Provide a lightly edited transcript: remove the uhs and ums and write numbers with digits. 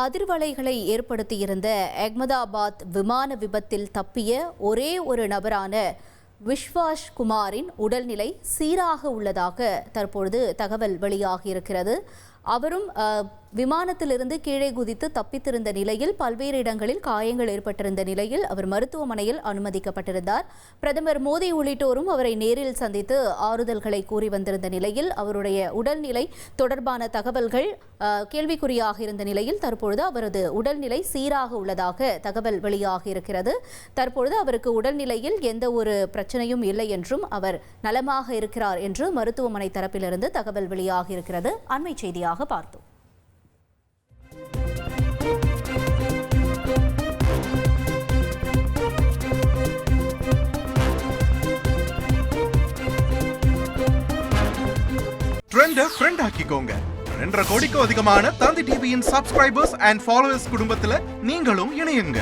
அதிர்வலைகளை ஏற்படுத்தியிருந்த அகமதாபாத் விமான விபத்தில் தப்பிய ஒரே ஒரு நபரான விஸ்வாஸ் குமாரின் உடல்நிலை சீராக உள்ளதாக தற்பொழுது தகவல் வெளியாகியிருக்கிறது. அவரும் விமானத்திலிருந்து கீழே குதித்து தப்பித்திருந்த நிலையில் பல்வேறு இடங்களில் காயங்கள் ஏற்பட்டிருந்த நிலையில் அவர் மருத்துவமனையில் அனுமதிக்கப்பட்டிருந்தார். பிரதமர் மோடி உள்ளிட்டோரும் அவரை நேரில் சந்தித்து ஆறுதல்களை கூறி வந்திருந்த நிலையில் அவருடைய உடல்நிலை தொடர்பான தகவல்கள் கேள்விக்குறியாக இருந்த நிலையில் தற்பொழுது அவரது உடல்நிலை சீராக உள்ளதாக தகவல் வெளியாகியிருக்கிறது. தற்பொழுது அவருக்கு உடல்நிலையில் எந்த ஒரு பிரச்சனையும் இல்லை என்றும் அவர் நலமாக இருக்கிறார் என்று மருத்துவமனை தரப்பிலிருந்து தகவல் வெளியாகியிருக்கிறது. அண்மை செய்தியாக பார்த்தோம். ட்ரெண்ட ஃப்ரெண்ட் ஆக்கிக்கோங்க. 2.5 கோடிக்கும் அதிகமான தந்தி டிவியின் சப்ஸ்கிரைபர்ஸ் அண்ட் ஃபாலோவர்ஸ் குடும்பத்துல நீங்களும் இணையுங்க.